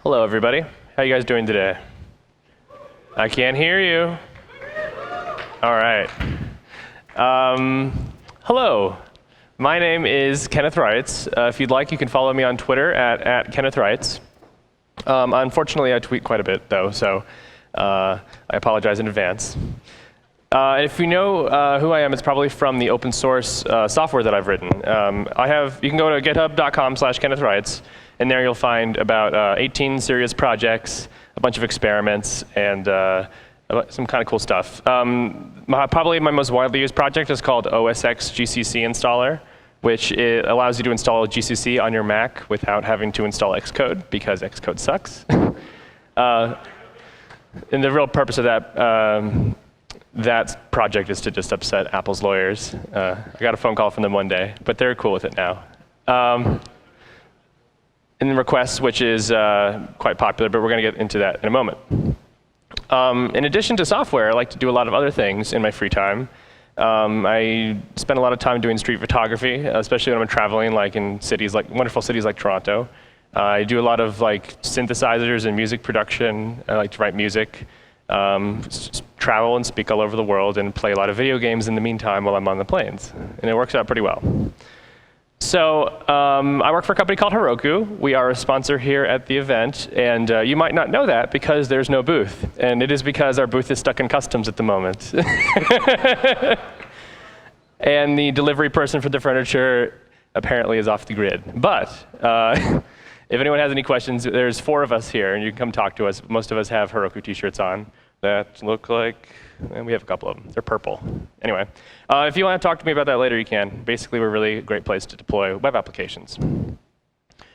Hello, everybody. How you guys doing today? I can't hear you. All right. Hello. My name is Kenneth Reitz. If you'd like, you can follow me on Twitter at Kenneth Reitz. Unfortunately, I tweet quite a bit, though, so I apologize in advance. If you know who I am, it's probably from the open source software that I've written. You can go to github.com/Kenneth Reitz, and there you'll find about 18 serious projects, a bunch of experiments, and some kind of cool stuff. Probably my most widely used project is called OSX GCC Installer, which allows you to install GCC on your Mac without having to install Xcode, because Xcode sucks. And the real purpose of that project is to just upset Apple's lawyers. I got a phone call from them one day, but they're cool with it now. And requests, which is quite popular, but we're going to get into that in a moment. In addition to software, I like to do a lot of other things in my free time. I spend a lot of time doing street photography, especially when I'm traveling, like in wonderful cities like Toronto. I do a lot of synthesizers and music production. I like to write music, travel and speak all over the world, and play a lot of video games in the meantime while I'm on the planes. And it works out pretty well. So I work for a company called Heroku. We are a sponsor here at the event, and you might not know that because there's no booth. And it is because our booth is stuck in customs at the moment. And the delivery person for the furniture apparently is off the grid. But if anyone has any questions, there's 4 of us here, and you can come talk to us. Most of us have Heroku t-shirts on that look like, and we have a couple of them. They're purple. Anyway, if you want to talk to me about that later, you can. Basically, we're a really great place to deploy web applications.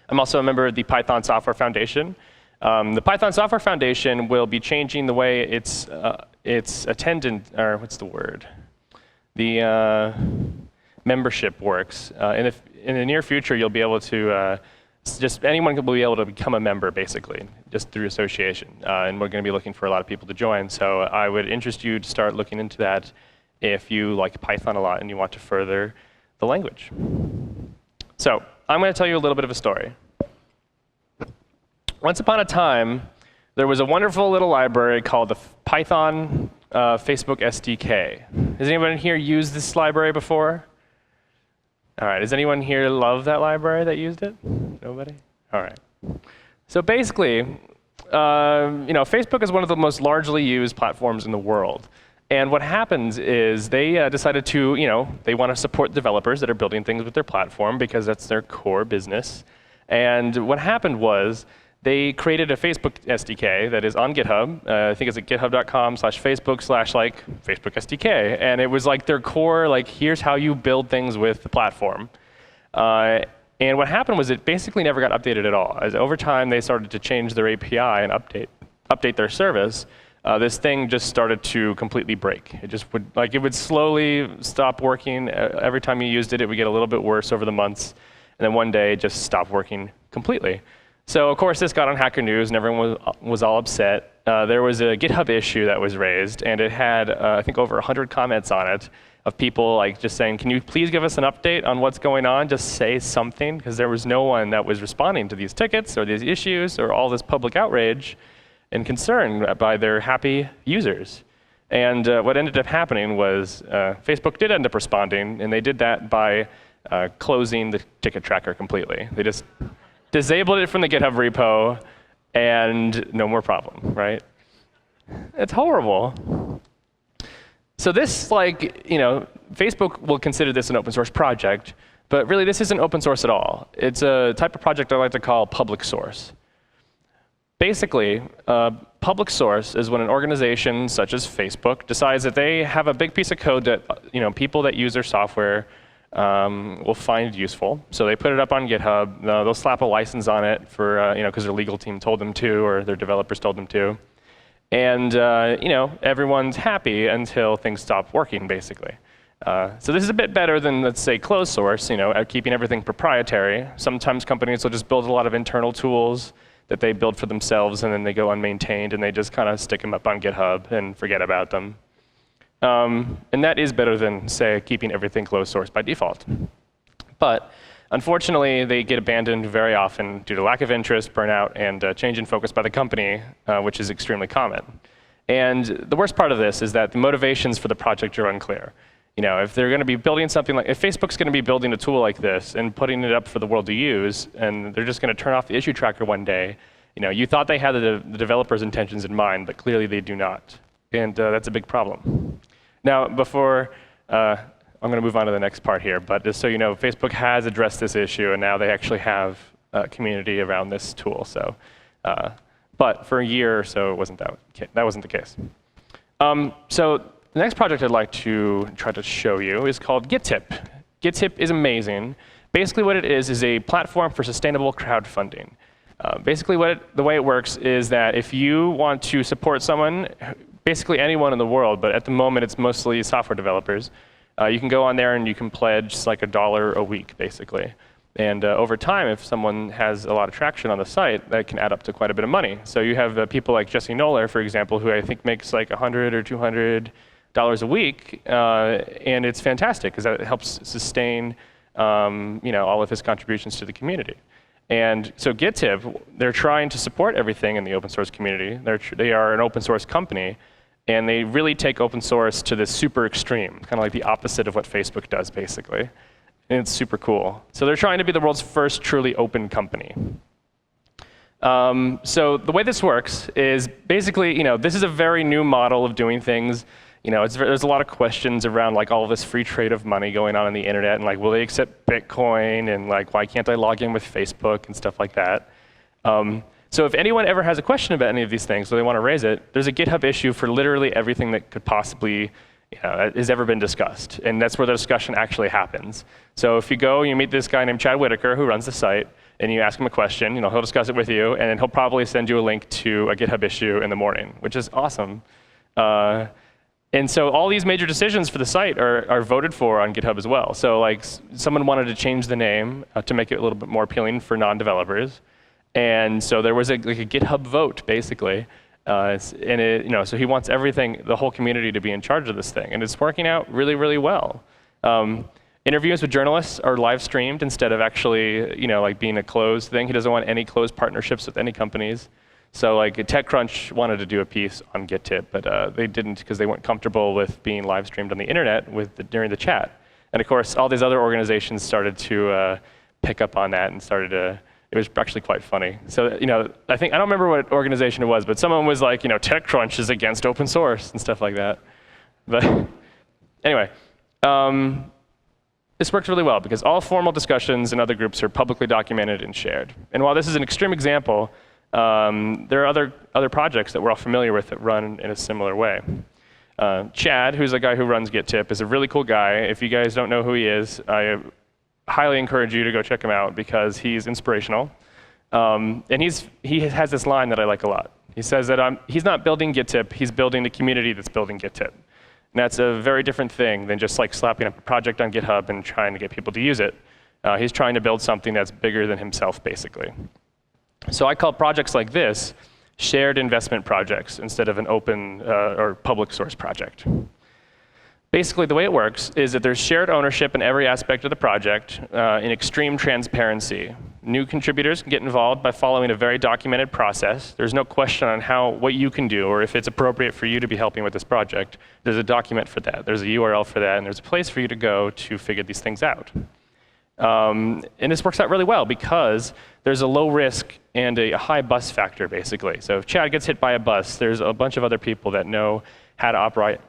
I'm also a member of the Python Software Foundation. The Python Software Foundation will be changing the way its the membership works. And in the near future, you'll be able to anyone will be able to become a member, basically, just through association. And we're going to be looking for a lot of people to join. So I would interest you to start looking into that if you like Python a lot and you want to further the language. So I'm going to tell you a little bit of a story. Once upon a time, there was a wonderful little library called the Python Facebook SDK. Has anyone here used this library before? All right, does anyone here love that library that used it? Nobody? All right. So basically, Facebook is one of the most largely used platforms in the world. And what happens is they decided to, they want to support developers that are building things with their platform because that's their core business. And what happened was they created a Facebook SDK that is on GitHub. I think it's at github.com/Facebook/Facebook SDK. And it was like their core, here's how you build things with the platform. And what happened was it basically never got updated at all. As over time, they started to change their API and update their service. This thing just started to completely break. It just would slowly stop working. Every time you used it, it would get a little bit worse over the months. And then one day, it just stopped working completely. So of course, this got on Hacker News, and everyone was all upset. There was a GitHub issue that was raised, and it had, I think, over 100 comments on it of people just saying, can you please give us an update on what's going on? Just say something, because there was no one that was responding to these tickets or these issues or all this public outrage and concern by their happy users. And what ended up happening was Facebook did end up responding, and they did that by closing the ticket tracker completely. They just disabled it from the GitHub repo, and no more problem, right? It's horrible. So this, Facebook will consider this an open source project, but really this isn't open source at all. It's a type of project I like to call public source. Basically, public source is when an organization such as Facebook decides that they have a big piece of code that people that use their software will find useful. So they put it up on GitHub. They'll slap a license on it for because their legal team told them to, or their developers told them to. And everyone's happy until things stop working, basically. So this is a bit better than, let's say, closed source, keeping everything proprietary. Sometimes companies will just build a lot of internal tools that they build for themselves, and then they go unmaintained, and they just kind of stick them up on GitHub and forget about them. And that is better than, say, keeping everything closed source by default. But Unfortunately, they get abandoned very often due to lack of interest, burnout, and change in focus by the company, which is extremely common. And the worst part of this is that the motivations for the project are unclear. If they're going to be building something like, if Facebook's going to be building a tool like this and putting it up for the world to use, and they're just going to turn off the issue tracker one day, you thought they had the developers' intentions in mind, but clearly they do not. And that's a big problem. Now, before, I'm going to move on to the next part here, but just so you know, Facebook has addressed this issue, and now they actually have a community around this tool. So, but for a year or so, that wasn't the case. So the next project I'd like to try to show you is called Gittip. Gittip is amazing. Basically what it is a platform for sustainable crowdfunding. Basically the way it works is that if you want to support someone, basically anyone in the world, but at the moment it's mostly software developers, you can go on there and you can pledge like $1 a week, basically. And over time, if someone has a lot of traction on the site, that can add up to quite a bit of money. So you have people like Jesse Noller, for example, who I think makes like $100 or $200 a week, and it's fantastic because that helps sustain all of his contributions to the community. And so Gittip, they're trying to support everything in the open source community. They are an open source company, and they really take open source to this super extreme, kind of like the opposite of what Facebook does, basically. And it's super cool. So they're trying to be the world's first truly open company. So the way this works is basically, this is a very new model of doing things. There's a lot of questions around like all this free trade of money going on the internet, and like, will they accept Bitcoin, and like, why can't I log in with Facebook and stuff like that. So if anyone ever has a question about any of these things, or they want to raise it, there's a GitHub issue for literally everything that could possibly has ever been discussed, and that's where the discussion actually happens. So if you go, you meet this guy named Chad Whitaker who runs the site, and you ask him a question, he'll discuss it with you, and then he'll probably send you a link to a GitHub issue in the morning, which is awesome. And so all these major decisions for the site are voted for on GitHub as well. So like someone wanted to change the name to make it a little bit more appealing for non-developers, and so there was like a GitHub vote basically. So he wants the whole community to be in charge of this thing, and it's working out really, really well. Interviews with journalists are live streamed instead of actually, like being a closed thing. He doesn't want any closed partnerships with any companies. So like TechCrunch wanted to do a piece on Gittip, but they didn't because they weren't comfortable with being live streamed on the internet during the chat. And of course, all these other organizations started to pick up on that and it was actually quite funny. So, I don't remember what organization it was, but someone was like, TechCrunch is against open source and stuff like that. But anyway, this works really well because all formal discussions in other groups are publicly documented and shared. And while this is an extreme example, there are other projects that we're all familiar with that run in a similar way. Chad, who's the guy who runs Gittip, is a really cool guy. If you guys don't know who he is, I highly encourage you to go check him out because he's inspirational. And he has this line that I like a lot. He says that he's not building Gittip, he's building the community that's building Gittip. And that's a very different thing than just like slapping up a project on GitHub and trying to get people to use it. He's trying to build something that's bigger than himself, basically. So I call projects like this shared investment projects instead of an open or public source project. Basically, the way it works is that there's shared ownership in every aspect of the project in extreme transparency. New contributors can get involved by following a very documented process. There's no question on what you can do or if it's appropriate for you to be helping with this project. There's a document for that. There's a URL for that, and there's a place for you to go to figure these things out. And this works out really well because there's a low risk and a high bus factor, basically. So if Chad gets hit by a bus, there's a bunch of other people that know how to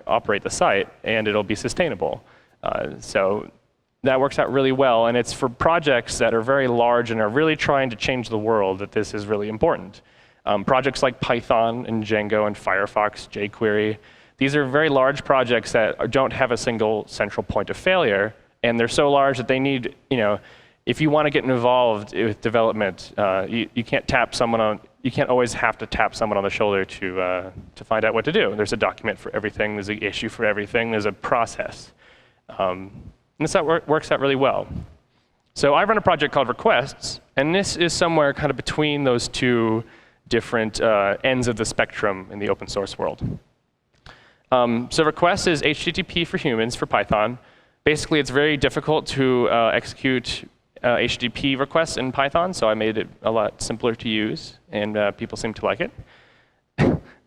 operate the site, and it'll be sustainable. So that works out really well, and it's for projects that are very large and are really trying to change the world that this is really important. Projects like Python and Django and Firefox, jQuery, these are very large projects that don't have a single central point of failure, and they're so large that they need, if you want to get involved with development, you can't you can't always have to tap someone on the shoulder to find out what to do. There's a document for everything, there's an issue for everything, there's a process. And this works out really well. So I run a project called Requests, and this is somewhere kind of between those two different ends of the spectrum in the open source world. So Requests is HTTP for humans for Python. Basically, it's very difficult to execute HTTP requests in Python, so I made it a lot simpler to use, and people seem to like it.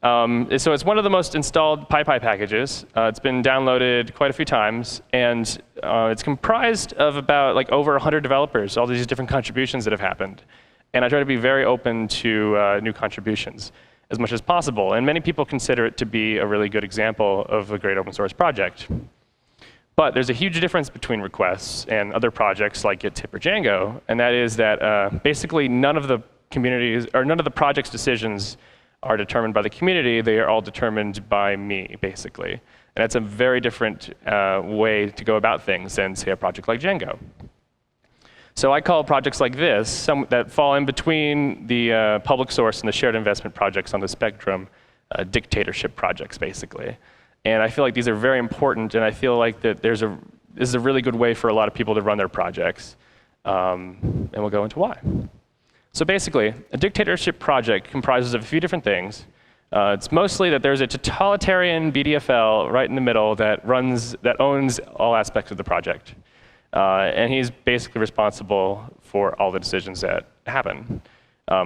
So it's one of the most installed PyPy packages. It's been downloaded quite a few times, and it's comprised of about over 100 developers, all these different contributions that have happened. And I try to be very open to new contributions as much as possible. And many people consider it to be a really good example of a great open source project. But there's a huge difference between requests and other projects like Gittip or Django, and that is that basically none of the communities or none of the project's decisions are determined by the community. They are all determined by me, basically. And that's a very different way to go about things than, say, a project like Django. So I call projects like this, that fall in between the public source and the shared investment projects on the spectrum, dictatorship projects, basically. And I feel like these are very important, and I feel like that this is a really good way for a lot of people to run their projects. And we'll go into why. So basically, a dictatorship project comprises of a few different things. It's mostly that there's a totalitarian BDFL right in the middle that owns all aspects of the project. And he's basically responsible for all the decisions that happen.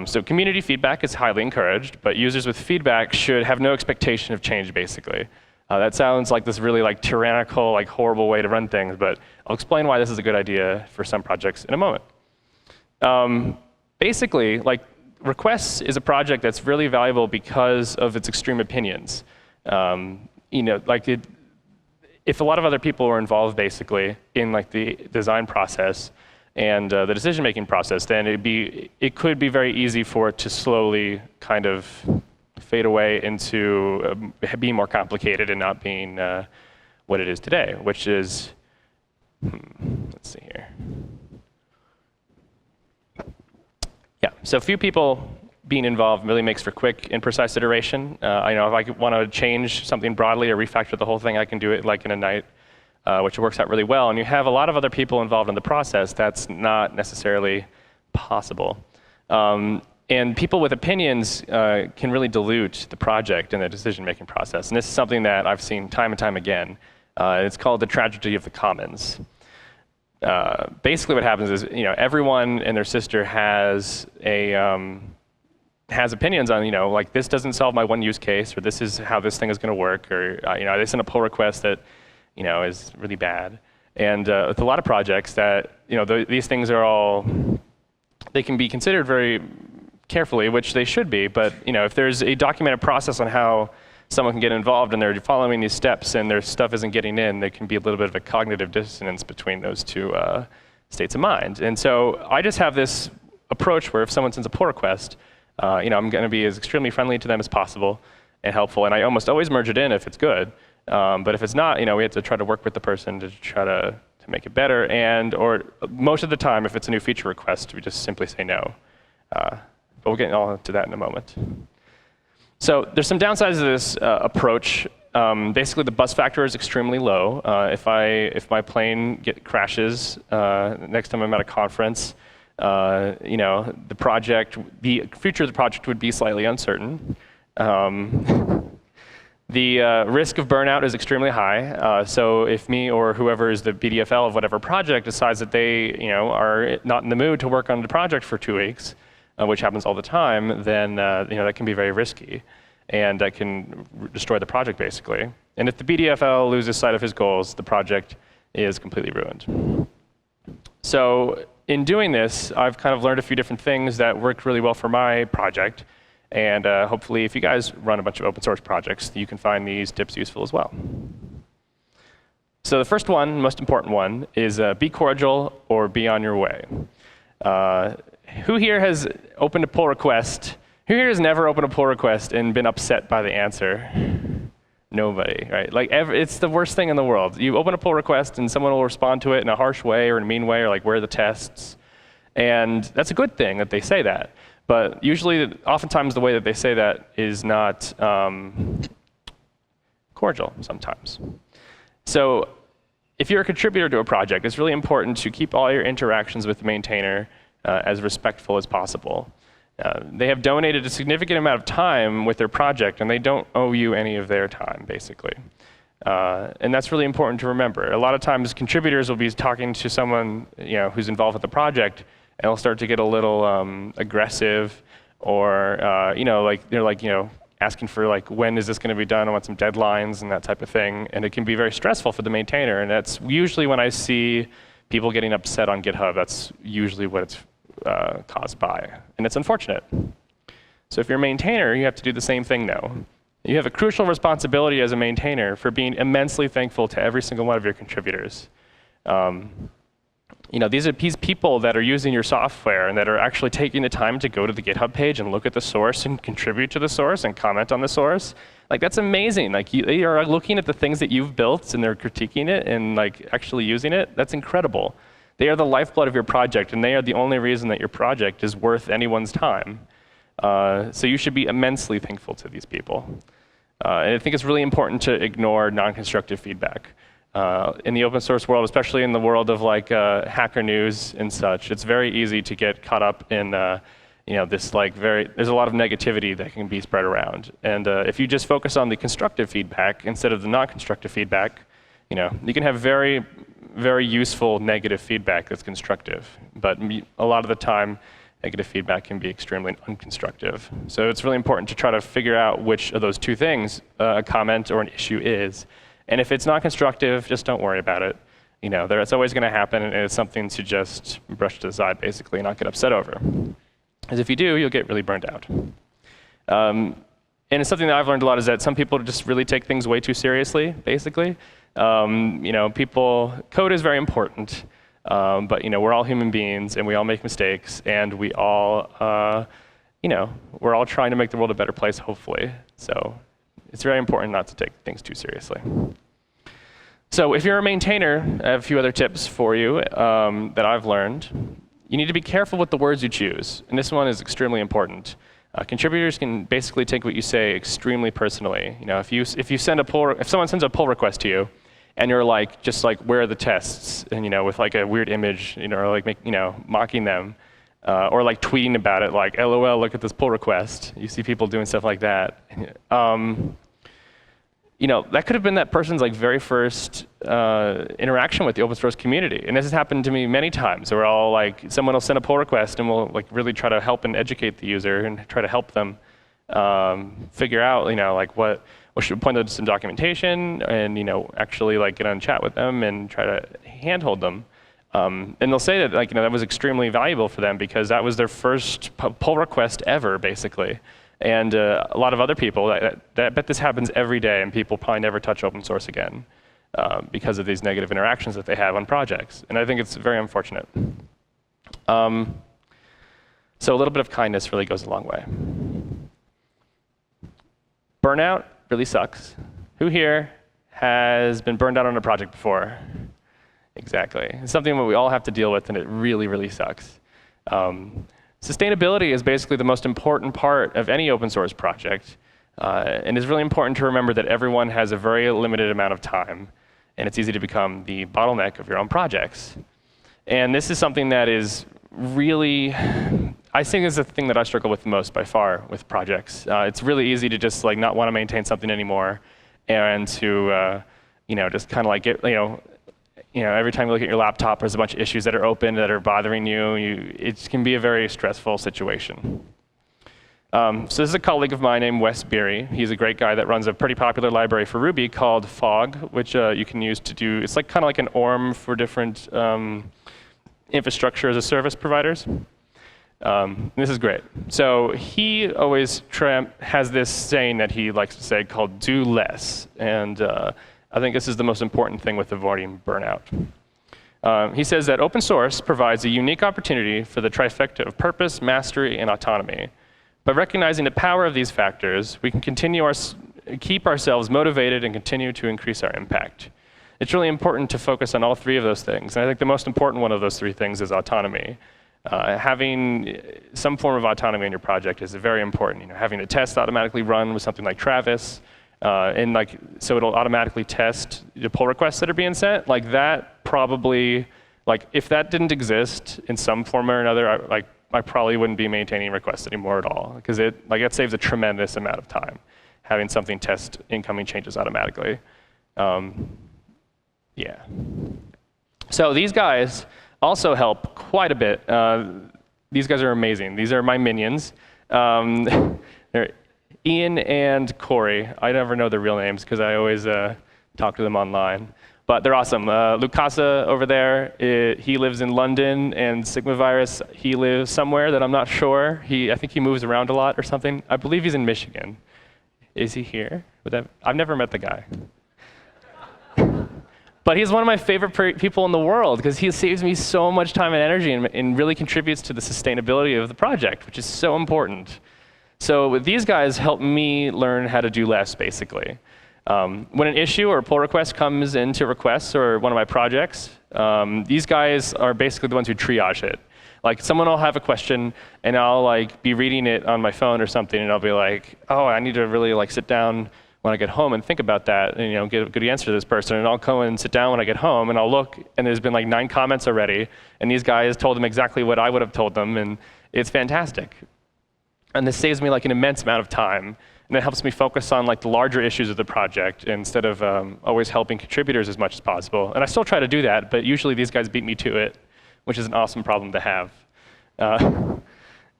So community feedback is highly encouraged, but users with feedback should have no expectation of change, basically. That sounds like this really tyrannical, horrible way to run things, but I'll explain why this is a good idea for some projects in a moment. Basically, requests is a project that's really valuable because of its extreme opinions. If a lot of other people were involved, basically, in the design process and the decision-making process, then it could be very easy for it to slowly kind of fade away into being more complicated and not being what it is today, which is, let's see here. Yeah, so few people being involved really makes for quick and precise iteration. I know if I want to change something broadly or refactor the whole thing, I can do it in a night, which works out really well. And you have a lot of other people involved in the process, that's not necessarily possible. And people with opinions can really dilute the project and the decision-making process. And this is something that I've seen time and time again. It's called the tragedy of the commons. Basically what happens is, everyone and their sister has opinions on, this doesn't solve my one use case, or this is how this thing is going to work, or they send a pull request that, is really bad. And with a lot of projects that, these things are all, they can be considered very carefully, which they should be, but if there's a documented process on how someone can get involved and they're following these steps and their stuff isn't getting in, there can be a little bit of a cognitive dissonance between those two states of mind. And so I just have this approach where if someone sends a pull request, I'm going to be as extremely friendly to them as possible and helpful, and I almost always merge it in if it's good. But if it's not, we have to try to work with the person to try to make it better, or most of the time, if it's a new feature request, we just simply say no. But we'll get all to that in a moment. So there's some downsides of this approach. Basically, the bus factor is extremely low. If my plane crashes next time I'm at a conference, the future of the project would be slightly uncertain. The risk of burnout is extremely high. So if me or whoever is the BDFL of whatever project decides that they are not in the mood to work on the project for 2 weeks, which happens all the time, then that can be very risky, and that can destroy the project basically. And if the BDFL loses sight of his goals, the project is completely ruined. So in doing this, I've kind of learned a few different things that work really well for my project, and hopefully if you guys run a bunch of open source projects, you can find these tips useful as well. So the first one, most important one, is be cordial or be on your way. Who here has opened a pull request? Who here has never opened a pull request and been upset by the answer? Nobody, right? It's the worst thing in the world. You open a pull request and someone will respond to it in a harsh way or in a mean way, or where are the tests? And that's a good thing that they say that. But usually, oftentimes the way that they say that is not cordial sometimes. So if you're a contributor to a project, it's really important to keep all your interactions with the maintainer as respectful as possible. They have donated a significant amount of time with their project, and they don't owe you any of their time, basically. And that's really important to remember. A lot of times contributors will be talking to someone who's involved with the project, and they'll start to get a little aggressive, or they're asking for when is this going to be done? I want some deadlines and that type of thing. And it can be very stressful for the maintainer. And that's usually when I see people getting upset on GitHub. That's usually what it's caused by, and it's unfortunate. So if you're a maintainer, you have to do the same thing now. You have a crucial responsibility as a maintainer for being immensely thankful to every single one of your contributors. These are people that are using your software and that are actually taking the time to go to the GitHub page and look at the source and contribute to the source and comment on the source. That's amazing. They are looking at the things that you've built and they're critiquing it and actually using it. That's incredible. They are the lifeblood of your project, and they are the only reason that your project is worth anyone's time. So you should be immensely thankful to these people. And I think it's really important to ignore non-constructive feedback. In the open source world, especially in the world of Hacker News and such, it's very easy to get caught up in there's a lot of negativity that can be spread around. And if you just focus on the constructive feedback instead of the non-constructive feedback, you can have very, very useful negative feedback that's constructive. But a lot of the time, negative feedback can be extremely unconstructive. So it's really important to try to figure out which of those two things a comment or an issue is. And if it's not constructive, just don't worry about it. It's always going to happen, and it's something to just brush to the side, basically, and not get upset over. Because if you do, you'll get really burned out. And it's something that I've learned a lot is that some people just really take things way too seriously, basically. Code is very important, but we're all human beings, and we all make mistakes, and we all, we're all trying to make the world a better place, hopefully. So it's very important not to take things too seriously. So if you're a maintainer, I have a few other tips for you that I've learned. You need to be careful with the words you choose, and this one is extremely important. Contributors can basically take what you say extremely personally. If someone sends a pull request to you, and you're just where are the tests, and with a weird image, or mocking them, or tweeting about it, LOL, look at this pull request. You see people doing stuff like that. That could have been that person's very first interaction with the open source community. And this has happened to me many times where someone will send a pull request and we'll really try to help and educate the user and try to help them figure out, what should point them to some documentation and, actually get on chat with them and try to handhold them. And they'll say that that was extremely valuable for them because that was their first pull request ever, basically. And a lot of other people, I bet this happens every day, and people probably never touch open source again because of these negative interactions that they have on projects. And I think it's very unfortunate. So a little bit of kindness really goes a long way. Burnout really sucks. Who here has been burned out on a project before? Exactly. It's something that we all have to deal with, and it really, really sucks. Sustainability is basically the most important part of any open source project. And it's really important to remember that everyone has a very limited amount of time, and it's easy to become the bottleneck of your own projects. And this is something that is really, I think is the thing that I struggle with the most by far with projects. It's really easy to just not want to maintain something anymore, and to just kind of get, every time you look at your laptop, there's a bunch of issues that are open that are bothering you. It can be a very stressful situation. So this is a colleague of mine named Wes Beery. He's a great guy that runs a pretty popular library for Ruby called Fog, which you can use to do, it's kind of like an ORM for different infrastructure as a service providers. This is great. So he always has this saying that he likes to say called do less. And I think this is the most important thing with avoiding burnout. He says that open source provides a unique opportunity for the trifecta of purpose, mastery, and autonomy. By recognizing the power of these factors, we can keep ourselves motivated and continue to increase our impact. It's really important to focus on all three of those things. And I think the most important one of those three things is autonomy. Having some form of autonomy in your project is very important. Having the test automatically run with something like Travis, so it'll automatically test the pull requests that are being sent. That probably, if that didn't exist in some form or another, I probably wouldn't be maintaining requests anymore at all, because it saves a tremendous amount of time, having something test incoming changes automatically. Yeah. So these guys also help quite a bit. These guys are amazing. These are my minions. They're Ian and Corey. I never know their real names because I always talk to them online. But they're awesome. Lucasa over there, he lives in London, and Sigma Virus, he lives somewhere that I'm not sure. I think he moves around a lot or something. I believe he's in Michigan. Is he here? I've never met the guy. But he's one of my favorite people in the world because he saves me so much time and energy and really contributes to the sustainability of the project, which is so important. So these guys help me learn how to do less, basically. When an issue or a pull request comes into requests or one of my projects, these guys are basically the ones who triage it. Like someone will have a question and I'll be reading it on my phone or something and I'll be like, oh, I need to really sit down when I get home and think about that and get a good answer to this person. And I'll go and sit down when I get home and I'll look and there's been 9 comments already and these guys told them exactly what I would have told them and it's fantastic. And this saves me an immense amount of time. And it helps me focus on the larger issues of the project instead of always helping contributors as much as possible. And I still try to do that, but usually these guys beat me to it, which is an awesome problem to have.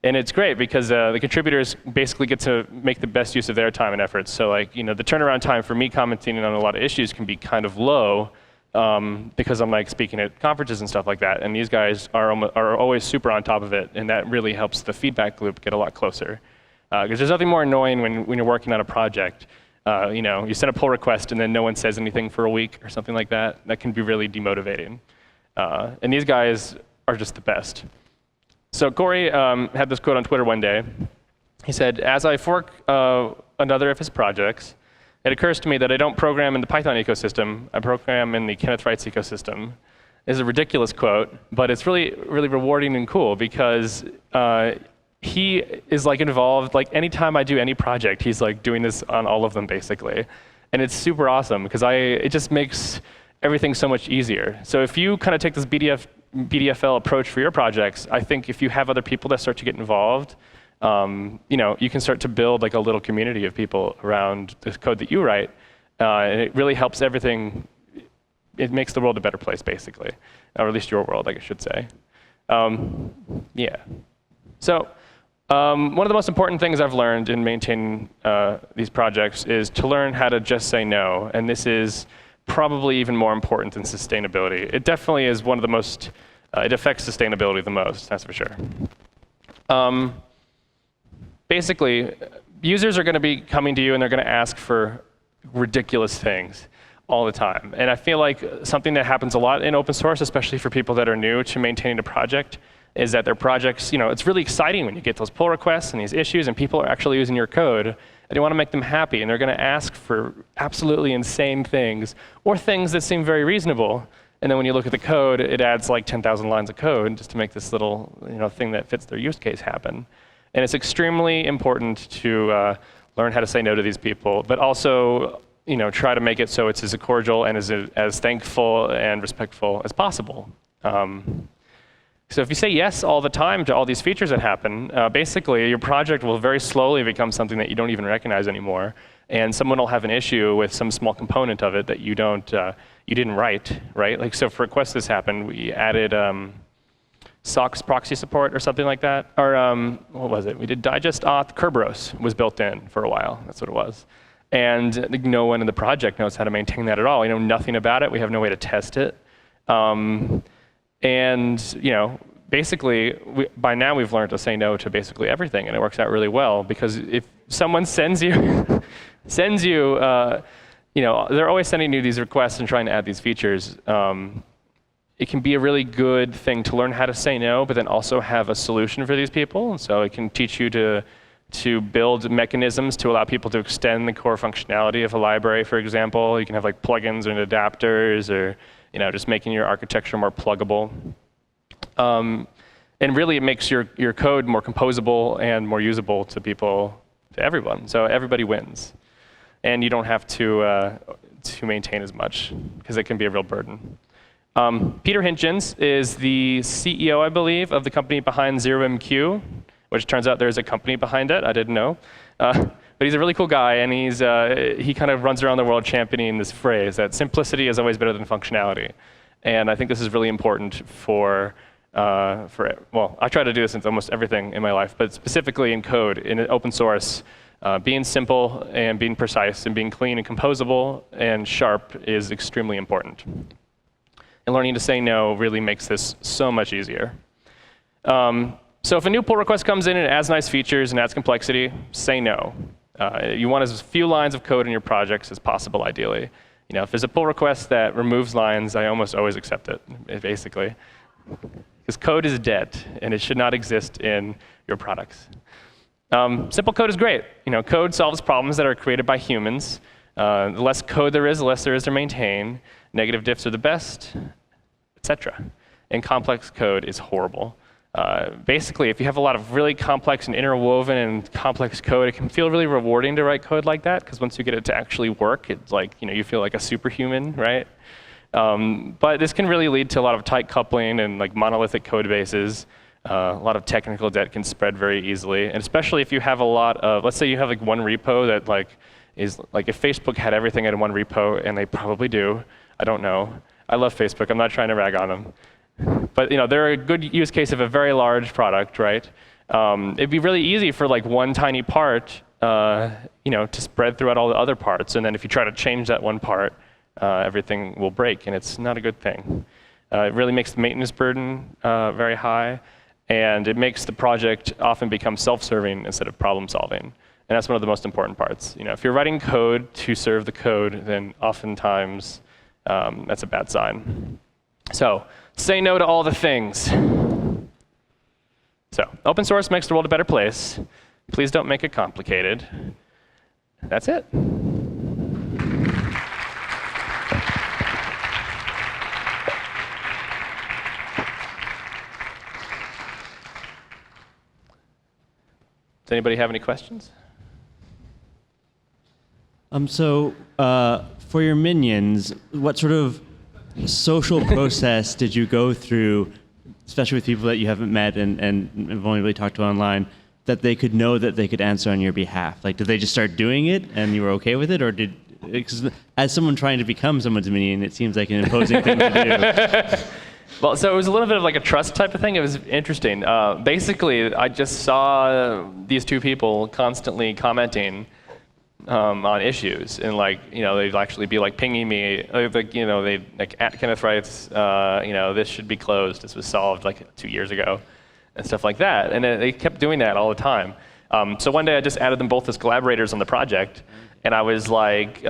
And it's great because the contributors basically get to make the best use of their time and efforts. So the turnaround time for me commenting on a lot of issues can be kind of low because I'm speaking at conferences and stuff like that. And these guys are always super on top of it, and that really helps the feedback loop get a lot closer. Because there's nothing more annoying when you're working on a project. You send a pull request and then no one says anything for a week or something like that. That can be really demotivating. And these guys are just the best. So Corey had this quote on Twitter one day. He said, as I fork another of his projects, it occurs to me that I don't program in the Python ecosystem, I program in the Kenneth Reitz ecosystem. It's a ridiculous quote, but it's really, really rewarding and cool because he is involved, anytime I do any project, he's doing this on all of them basically. And it's super awesome because it just makes everything so much easier. So if you kind of take this BDFL approach for your projects, I think if you have other people that start to get involved, you can start to build a little community of people around the code that you write. And it really helps everything. It makes the world a better place basically, or at least your world, I should say. Yeah. So one of the most important things I've learned in maintaining these projects is to learn how to just say no. And this is probably even more important than sustainability. It definitely is one of the most, it affects sustainability the most, that's for sure. Basically, users are going to be coming to you and they're going to ask for ridiculous things all the time. And I feel like something that happens a lot in open source, especially for people that are new to maintaining a project, is that their projects, it's really exciting when you get those pull requests and these issues and people are actually using your code and you want to make them happy and they're going to ask for absolutely insane things or things that seem very reasonable. And then when you look at the code, it adds 10,000 lines of code just to make this little thing that fits their use case happen. And it's extremely important to learn how to say no to these people, but also try to make it so it's as cordial and as thankful and respectful as possible. So if you say yes all the time to all these features that happen, basically your project will very slowly become something that you don't even recognize anymore. And someone will have an issue with some small component of it that you didn't write, right? So for requests this happened, we added SOX proxy support or something like that. Or what was it? We did digest auth. Kerberos was built in for a while. That's what it was. And no one in the project knows how to maintain that at all. We know nothing about it. We have no way to test it. And basically, by now we've learned to say no to basically everything, and it works out really well. Because if someone sends you, they're always sending you these requests and trying to add these features. It can be a really good thing to learn how to say no, but then also have a solution for these people. And so it can teach you to build mechanisms to allow people to extend the core functionality of a library, for example. You can have plugins and adapters, or just making your architecture more pluggable. And really it makes your code more composable and more usable to everyone. So everybody wins. And you don't have to maintain as much, because it can be a real burden. Peter Hitchens is the CEO, I believe, of the company behind ZeroMQ, which turns out there's a company behind it. I didn't know. But he's a really cool guy, and he kind of runs around the world championing this phrase that simplicity is always better than functionality. And I think this is really important well, I try to do this in almost everything in my life, but specifically in code, in open source, being simple and being precise and being clean and composable and sharp is extremely important. And learning to say no really makes this so much easier. So if a new pull request comes in and it adds nice features and adds complexity, say no. You want as few lines of code in your projects as possible, ideally. If there's a pull request that removes lines, I almost always accept it, basically. Because code is dead, and it should not exist in your products. Simple code is great. Code solves problems that are created by humans. The less code there is, the less there is to maintain. Negative diffs are the best, etc. And complex code is horrible. Basically, if you have a lot of really complex and interwoven and complex code, it can feel really rewarding to write code like that, because once you get it to actually work, it's like, you feel like a superhuman, right? But this can really lead to a lot of tight coupling and like monolithic code bases. A lot of technical debt can spread very easily, and especially if you have a lot of, let's say you have like one repo that is like if Facebook had everything in one repo, and they probably do, I don't know. I love Facebook, I'm not trying to rag on them. But they're a good use case of a very large product, right? It'd be really easy for like one tiny part, to spread throughout all the other parts, and then if you try to change that one part, everything will break, and it's not a good thing. It really makes the maintenance burden very high, and it makes the project often become self-serving instead of problem-solving. And that's one of the most important parts. If you're writing code to serve the code, then oftentimes that's a bad sign. So say no to all the things. So open source makes the world a better place. Please don't make it complicated. That's it. Does anybody have any questions? For your minions, what sort of social process did you go through, especially with people that you haven't met and have only really talked to online, that they could know that they could answer on your behalf? Like, did they just start doing it and you were okay with it, or because as someone trying to become someone's minion, it seems like an imposing thing to do. Well, so it was a little bit of like a trust type of thing. It was interesting. Basically, I just saw these two people constantly commenting on issues, and they'd actually be like pinging me, they'd like at Kenneth Reitz, this should be closed. This was solved like 2 years ago, and stuff like that. And they kept doing that all the time. So one day I just added them both as collaborators on the project, and I was like,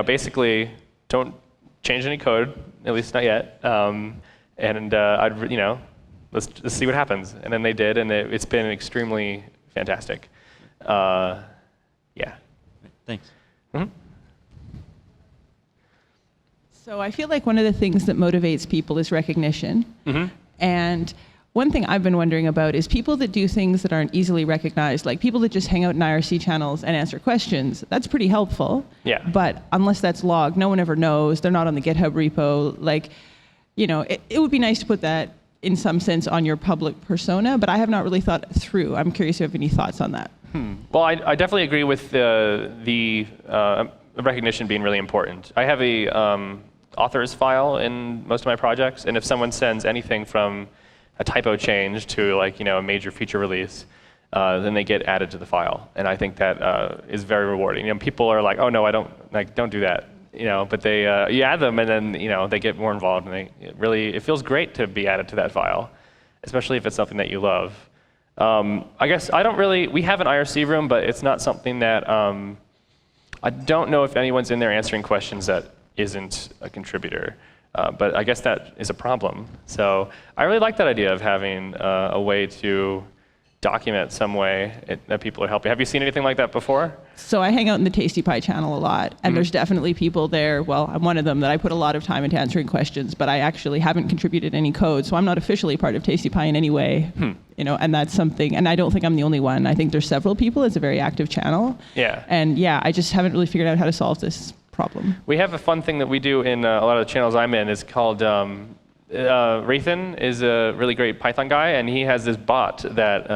basically, don't change any code, at least not yet. Let's see what happens. And then they did, and it's been extremely fantastic. Yeah. Thanks. Mm-hmm. So I feel like one of the things that motivates people is recognition. Mm-hmm. And one thing I've been wondering about is people that do things that aren't easily recognized, like people that just hang out in IRC channels and answer questions. That's pretty helpful. Yeah. But unless that's logged, no one ever knows. They're not on the GitHub repo. It would be nice to put that in some sense on your public persona, but I have not really thought it through. I'm curious if you have any thoughts on that. Well, I definitely agree with the recognition being really important. I have a authors file in most of my projects, and if someone sends anything from a typo change to a major feature release, then they get added to the file, and I think that is very rewarding. People are like, oh no, I don't do that, but you add them, and then they get more involved, and it feels great to be added to that file, especially if it's something that you love. I guess we have an IRC room, but it's not something that, I don't know if anyone's in there answering questions that isn't a contributor, but I guess that is a problem. So I really like that idea of having a way to document some way that people are helping. Have you seen anything like that before? So I hang out in the Tasty Pie channel a lot, and there's definitely people there, well, I'm one of them, that I put a lot of time into answering questions, but I actually haven't contributed any code, so I'm not officially part of Tasty Pie in any way, and that's something, and I don't think I'm the only one. I think there's several people. It's a very active channel. Yeah. And I just haven't really figured out how to solve this problem. We have a fun thing that we do in a lot of the channels I'm in. It's called Reitz is a really great Python guy, and he has this bot that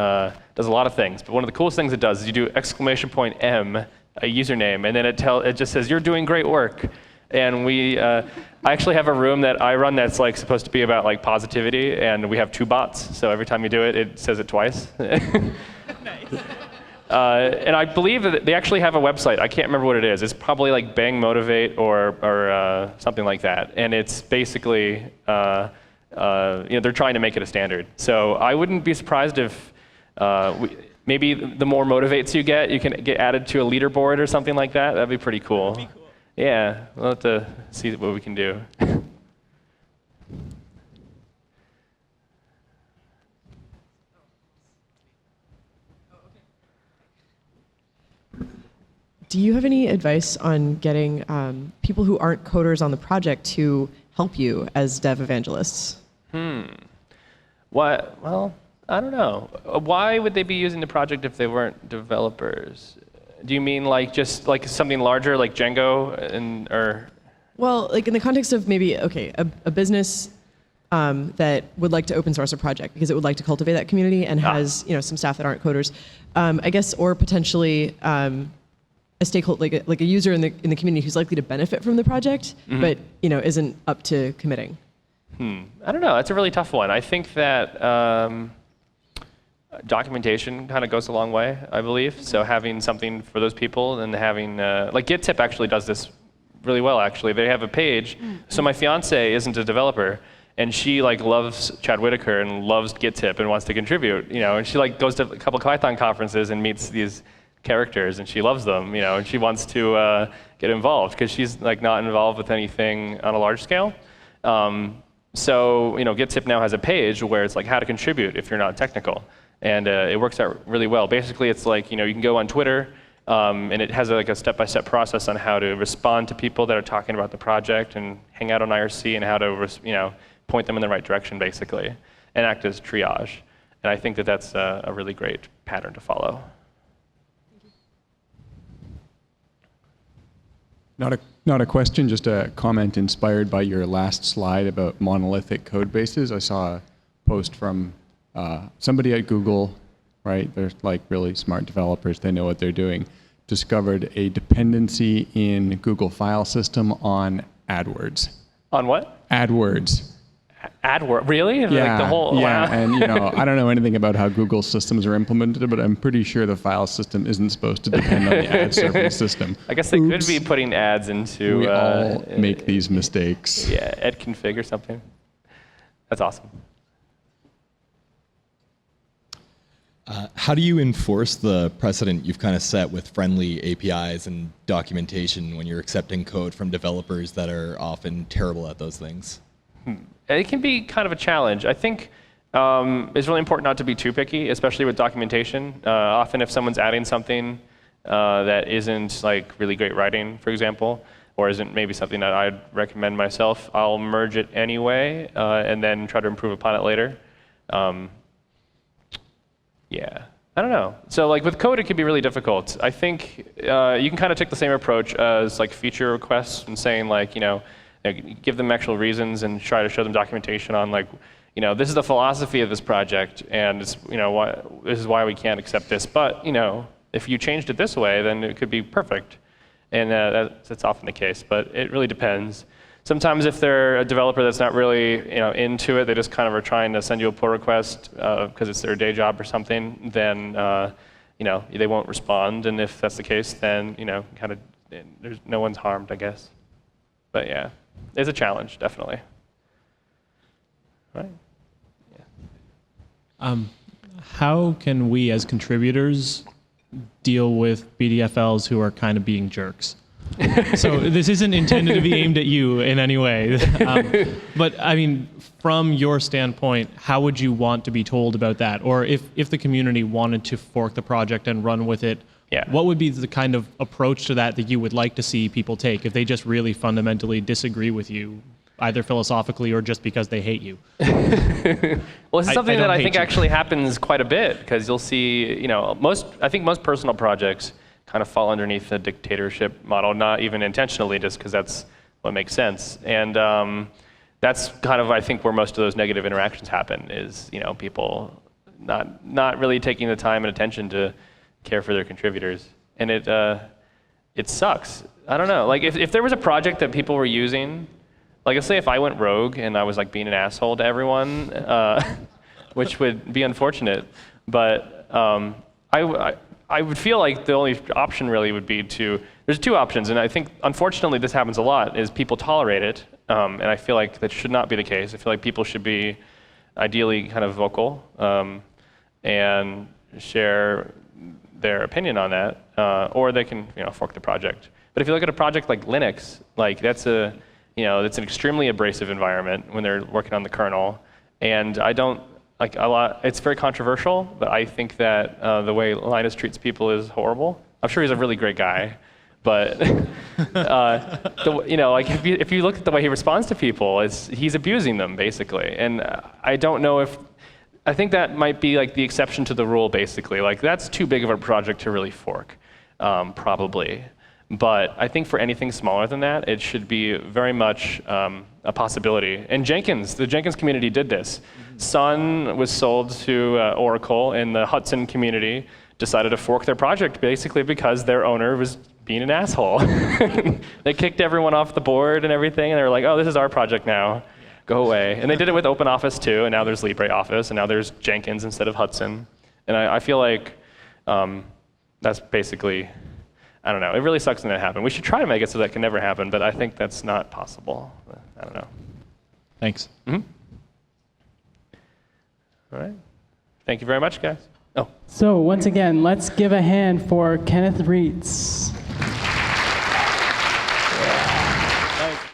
does a lot of things. But one of the coolest things it does is you do !M, a username, and then it just says, "You're doing great work." And I actually have a room that I run that's like supposed to be about like positivity, and we have 2 bots. So every time you do it, it says it twice. Nice. And I believe that they actually have a website. I can't remember what it is. It's probably like Bang Motivate or something like that. And it's basically, they're trying to make it a standard. So I wouldn't be surprised if maybe the more motivates you can get added to a leaderboard or something like that. That'd be pretty cool. That'd be cool. Yeah, we'll have to see what we can do. Do you have any advice on getting people who aren't coders on the project to help you as dev evangelists? What? Well, I don't know. Why would they be using the project if they weren't developers? Do you mean like just like something larger like Django or? Well, like in the context of maybe, a business that would like to open source a project because it would like to cultivate that community and has some staff that aren't coders, I guess, or potentially a stakeholder, like a user in the community who's likely to benefit from the project, but isn't up to committing. I don't know. That's a really tough one. I think that documentation kind of goes a long way, I believe. So having something for those people and having, like Gittip actually does this really well, actually. They have a page. So my fiance isn't a developer, and she like loves Chad Whitaker and loves Gittip and wants to contribute, and she like goes to a couple Python conferences and meets these characters, and she loves them, and she wants to get involved because she's like not involved with anything on a large scale. So Gittip now has a page where it's like how to contribute if you're not technical, and it works out really well. Basically, it's like you can go on Twitter, and it has like a step-by-step process on how to respond to people that are talking about the project, and hang out on IRC, and how to point them in the right direction, basically, and act as triage. And I think that that's a really great pattern to follow. Not a question, just a comment inspired by your last slide about monolithic code bases. I saw a post from somebody at Google, right? They're like really smart developers. They know what they're doing. Discovered a dependency in Google file system on AdWords. On what? AdWords. AdWords, really? Yeah, like the whole, yeah, wow. And I don't know anything about how Google systems are implemented, but I'm pretty sure the file system isn't supposed to depend on the ad serving system. I guess they could be putting ads into. We all make these mistakes. Yeah, edconfig or something. That's awesome. How do you enforce the precedent you've kind of set with friendly APIs and documentation when you're accepting code from developers that are often terrible at those things? It can be kind of a challenge. I think it's really important not to be too picky, especially with documentation. Often if someone's adding something that isn't like really great writing, for example, or isn't maybe something that I'd recommend myself, I'll merge it anyway and then try to improve upon it later. Yeah, I don't know. So like with code, it can be really difficult. I think you can kind of take the same approach as like feature requests and saying like, give them actual reasons and try to show them documentation on like, this is the philosophy of this project, and it's, this is why we can't accept this. But if you changed it this way, then it could be perfect, and that's often the case. But it really depends. Sometimes if they're a developer that's not really into it, they just kind of are trying to send you a pull request because it's their day job or something, then they won't respond. And if that's the case, then kind of there's no one's harmed, I guess. But yeah. It's a challenge, definitely. Right? Yeah. How can we as contributors deal with BDFLs who are kind of being jerks? So this isn't intended to be aimed at you in any way. But I mean, from your standpoint, how would you want to be told about that? Or if the community wanted to fork the project and run with it, what would be the kind of approach to that you would like to see people take if they just really fundamentally disagree with you, either philosophically or just because they hate you? Well, it's something that I think actually happens quite a bit, because you'll see, I think most personal projects kind of fall underneath the dictatorship model, not even intentionally, just because that's what makes sense. And that's kind of, I think, where most of those negative interactions happen is, people not really taking the time and attention to care for their contributors. And it sucks. I don't know. Like, if there was a project that people were using, like, let's say if I went rogue and I was like being an asshole to everyone, which would be unfortunate, but I would feel like the only option really would be there's two options, and I think unfortunately this happens a lot, is people tolerate it, and I feel like that should not be the case. I feel like people should be ideally kind of vocal and share their opinion on that, or they can fork the project. But if you look at a project like Linux, like that's an extremely abrasive environment when they're working on the kernel, and I don't like a lot. It's very controversial, but I think that the way Linus treats people is horrible. I'm sure he's a really great guy, but if you look at the way he responds to people, he's abusing them basically. And I don't know I think that might be like the exception to the rule basically. Like that's too big of a project to really fork, probably. But I think for anything smaller than that, it should be very much a possibility. And the Jenkins community did this. Sun was sold to Oracle, and the Hudson community decided to fork their project basically because their owner was being an asshole. They kicked everyone off the board and everything, and they were like, oh, this is our project now. Go away. And they did it with OpenOffice too, and now there's LibreOffice, and now there's Jenkins instead of Hudson. And I feel like that's basically, I don't know. It really sucks when that happens. We should try to make it so that can never happen, but I think that's not possible. I don't know. Thanks. Mm-hmm. All right. Thank you very much, guys. Oh. So once again, let's give a hand for Kenneth Reitz.